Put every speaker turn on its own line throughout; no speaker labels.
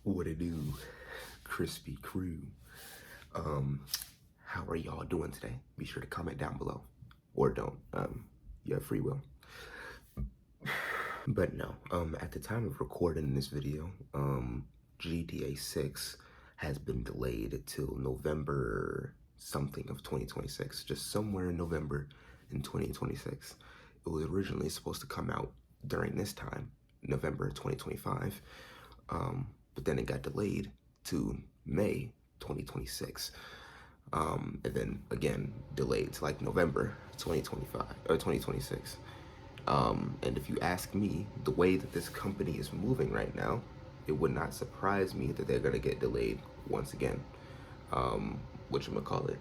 What it do, Krispy Krew? How are y'all doing today? Be sure to comment down below, or don't. You have free will. But no, at the time of recording this video, GTA 6 has been delayed till November something of 2026, just somewhere in November in 2026. It was originally supposed to come out during this time, November 2025, but then it got delayed to May 2026. And then again delayed to like November 2025 or 2026. And if you ask me, the way that this company is moving right now, it would not surprise me that they're gonna get delayed once again. Whatchamacallit.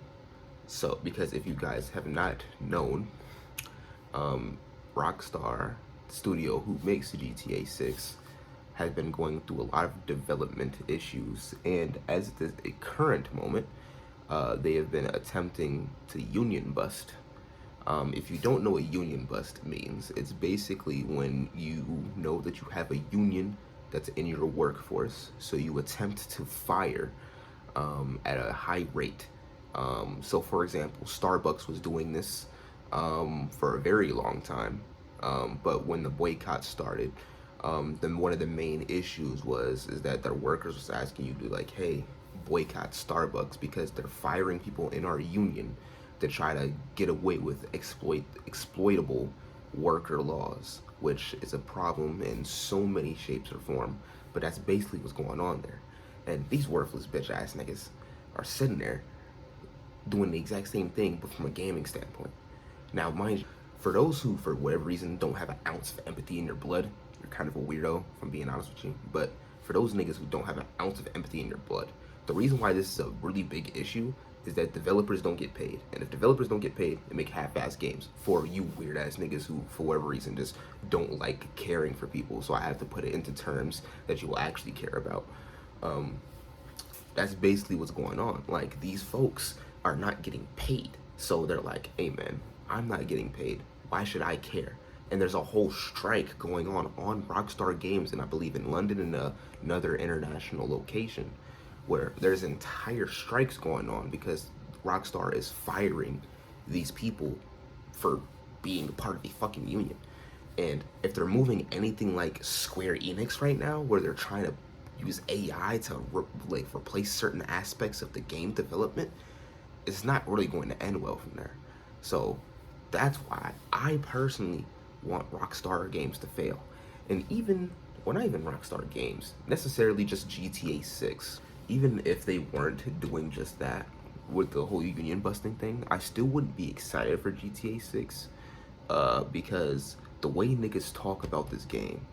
So, because if you guys have not known, Rockstar Studio, who makes GTA 6, has been going through a lot of development issues, and as this a current moment, they have been attempting to union bust. If you don't know what union bust means, it's basically when you know that you have a union that's in your workforce, so you attempt to fire at a high rate. So for example, Starbucks was doing this for a very long time, but when the boycott started, then one of the main issues is that their workers was asking you to like, hey, boycott Starbucks because they're firing people in our union to try to get away with exploitable worker laws, which is a problem in so many shapes or form. But that's basically what's going on there. And these worthless bitch ass niggas are sitting there doing the exact same thing, but from a gaming standpoint. Now, mind you, for those who, for whatever reason, don't have an ounce of empathy in their blood, you're kind of a weirdo, if I'm being honest with you. But for those niggas who don't have an ounce of empathy in their blood, the reason why this is a really big issue is that developers don't get paid. And if developers don't get paid, they make half-ass games for you weird-ass niggas who, for whatever reason, just don't like caring for people. So I have to put it into terms that you will actually care about. That's basically what's going on. Like, these folks are not getting paid. So they're like, hey man, I'm not getting paid. Why should I care? And there's a whole strike going on Rockstar Games, and I believe in London and another international location, where there's entire strikes going on because Rockstar is firing these people for being part of the fucking union. And if they're moving anything like Square Enix right now, where they're trying to use AI to replace certain aspects of the game development, it's not really going to end well from there. So that's why I personally want Rockstar Games to fail. And even, well, not even Rockstar Games, necessarily just GTA 6. Even if they weren't doing just that with the whole union busting thing, I still wouldn't be excited for GTA 6 because the way niggas talk about this game,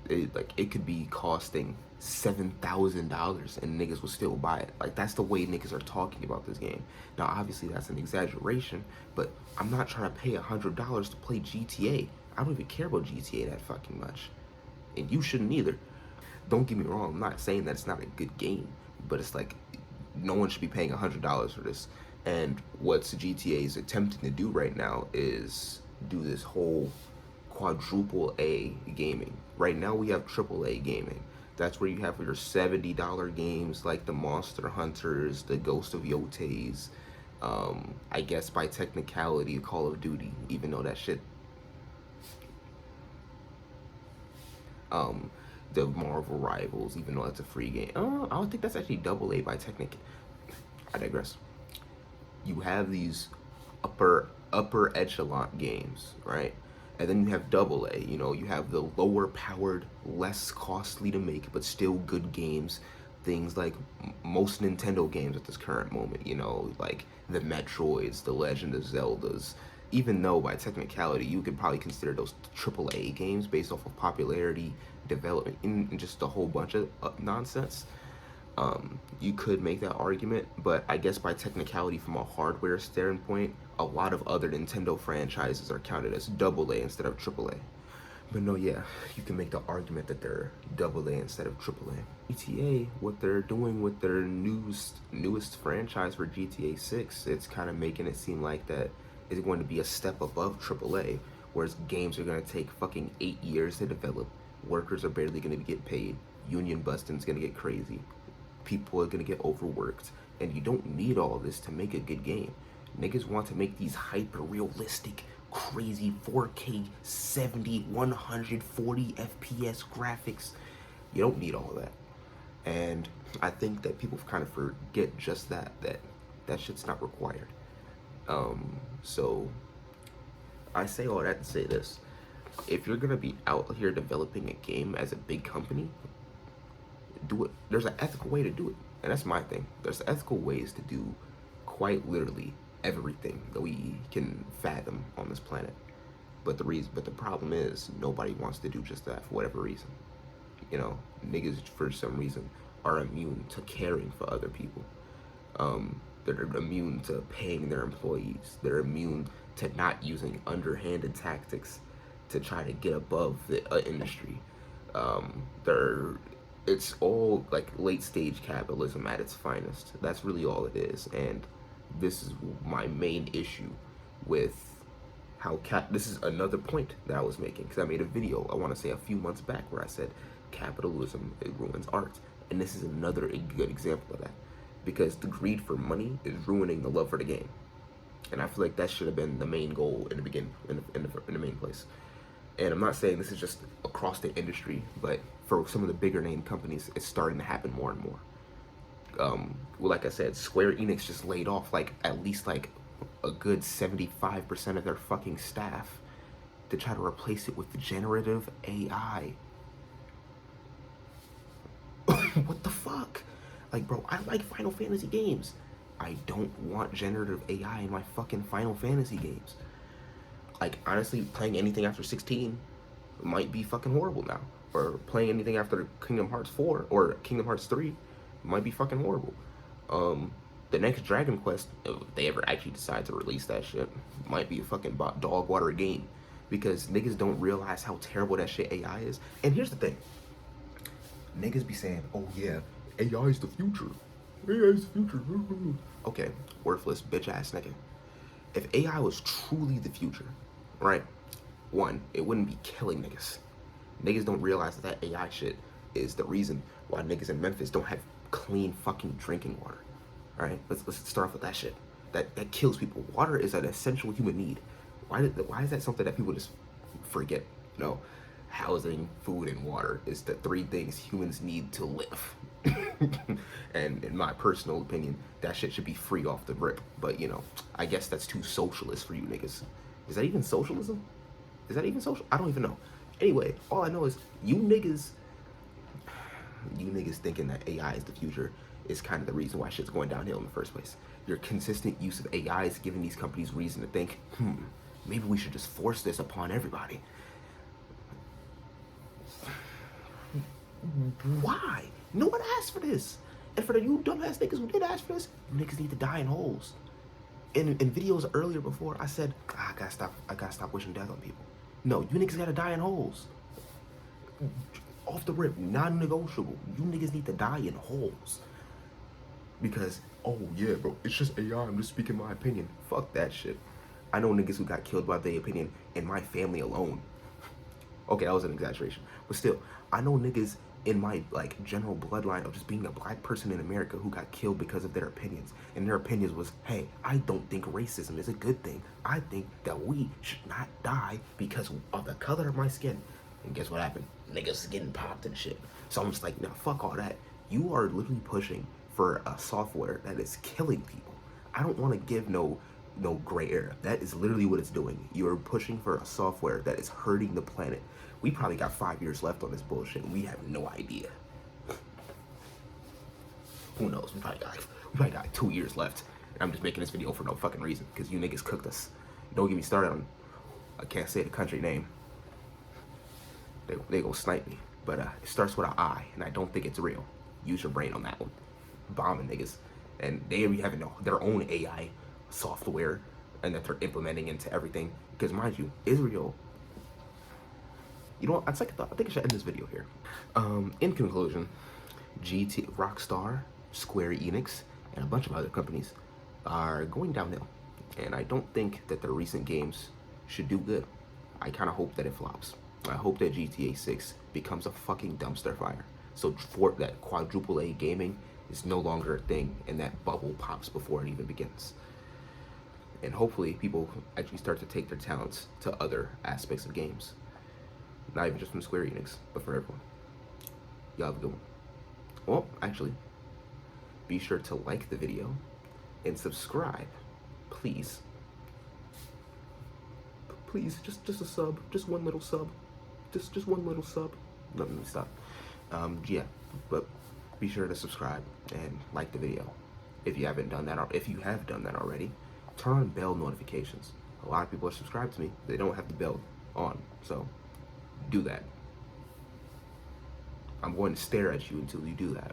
it could be costing $7,000 and niggas will still buy it. Like, that's the way niggas are talking about this game. Now, obviously, that's an exaggeration, but I'm not trying to pay $100 to play GTA. I don't even care about GTA that fucking much. And you shouldn't either. Don't get me wrong, I'm not saying that it's not a good game, but it's like, no one should be paying $100 for this. And what GTA is attempting to do right now is do this whole quadruple A gaming. Right now we have triple A gaming. That's where you have your $70 games like the Monster Hunters, the Ghost of Yotes, I guess by technicality Call of Duty, even though that shit, the Marvel Rivals, even though that's a free game. I don't think that's actually double A by technic. I digress. You have these upper echelon games, right? And then you have double A, you know, you have the lower powered, less costly to make, but still good games. Things like most Nintendo games at this current moment, you know, like the Metroids, the Legend of Zeldas. Even though by technicality, you could probably consider those triple A games based off of popularity, development, and just a whole bunch of nonsense. You could make that argument, but I guess by technicality from a hardware standpoint, a lot of other Nintendo franchises are counted as double A instead of triple A. But no, yeah, you can make the argument that they're double A instead of triple A. GTA, what they're doing with their newest franchise for GTA 6, it's kind of making it seem like that is going to be a step above triple A, whereas games are going to take fucking 8 years to develop. Workers are barely going to get paid. Union busting's gonna get crazy. People are gonna get overworked, and you don't need all of this to make a good game. Niggas want to make these hyper realistic, crazy 4K 70, 140 FPS graphics. You don't need all of that. And I think that people kind of forget just that shit's not required. So I say all that to say this. If you're gonna be out here developing a game as a big company, do it. There's an ethical way to do it. And that's my thing. There's ethical ways to do quite literally everything that we can fathom on this planet. But the problem is nobody wants to do just that for whatever reason. You know, niggas for some reason are immune to caring for other people. They're immune to paying their employees. They're immune to not using underhanded tactics to try to get above the industry. It's all like late stage capitalism at its finest. That's really all it is. And this is my main issue with how this is another point that I was making, because I made a video, I want to say a few months back, where I said capitalism, it ruins art. And this is another good example of that, because the greed for money is ruining the love for the game. And I feel like that should have been the main goal in the beginning, in the main place. And I'm not saying this is just across the industry, but for some of the bigger name companies, it's starting to happen more and more. Well, like I said, Square Enix just laid off like at least like a good 75% of their fucking staff to try to replace it with generative AI. What the fuck? Like, bro, I like Final Fantasy games. I don't want generative AI in my fucking Final Fantasy games. Like, honestly, playing anything after 16 might be fucking horrible now. Or playing anything after Kingdom Hearts 4 or Kingdom Hearts 3 might be fucking horrible. The next Dragon Quest, if they ever actually decide to release that shit, might be a fucking dog water game. Because niggas don't realize how terrible that shit AI is. And here's the thing. Niggas be saying, oh yeah, AI is the future. AI is the future. Okay, worthless bitch ass nigga. If AI was truly the future, right? One, it wouldn't be killing niggas. Niggas don't realize that AI shit is the reason why niggas in Memphis don't have clean fucking drinking water. Alright? Let's start off with that shit. That kills people. Water is an essential human need. Why is that something that people just forget? No. Housing, food, and water is the three things humans need to live. And in my personal opinion, that shit should be free off the rip. But, you know, I guess that's too socialist for you niggas. Is that even socialism? Is that even social? I don't even know. Anyway, all I know is you niggas thinking that AI is the future is kind of the reason why shit's going downhill in the first place. Your consistent use of AI is giving these companies reason to think, maybe we should just force this upon everybody. Why? No one asked for this. And for the you dumbass niggas who did ask for this, you niggas need to die in holes. In videos earlier before, I said, I gotta stop wishing death on people. No, you niggas gotta die in holes. Off the rip, non-negotiable. You niggas need to die in holes. Because, oh yeah, bro, it's just AI, I'm just speaking my opinion. Fuck that shit. I know niggas who got killed by their opinion in my family alone. Okay, that was an exaggeration. But still, I know niggas in my, like, general bloodline of just being a black person in America who got killed because of their opinions. And their opinions was, hey, I don't think racism is a good thing. I think that we should not die because of the color of my skin. And guess what happened? Niggas getting popped and shit. So I'm just like, nah, fuck all that. You are literally pushing for a software that is killing people. I don't want to give no gray area. That is literally what it's doing. You're pushing for a software that is hurting the planet. We probably got 5 years left on this bullshit, and we have no idea. Who knows? We probably got 2 years left. And I'm just making this video for no fucking reason, because you niggas cooked us. Don't get me started on, I can't say the country name. They gonna snipe me. But it starts with an I, and I don't think it's real. Use your brain on that one. Bombing niggas. And they be having their own AI software, and that they're implementing into everything. Because mind you, Israel, you know what, I think I should end this video here. In conclusion, Rockstar, Square Enix, and a bunch of other companies are going downhill. And I don't think that their recent games should do good. I kind of hope that it flops. I hope that GTA 6 becomes a fucking dumpster fire. So for that quadruple A gaming is no longer a thing, and that bubble pops before it even begins. And hopefully people actually start to take their talents to other aspects of games. Not even just from Square Enix, but for everyone. Y'all have a good one. Well, actually, be sure to like the video and subscribe, please. Please, just a sub, just one little sub, just one little sub. No, let me stop. Yeah, but be sure to subscribe and like the video. If you haven't done that, or if you have done that already, turn on bell notifications. A lot of people are subscribed to me; they don't have the bell on, so do that. I'm going to stare at you until you do that.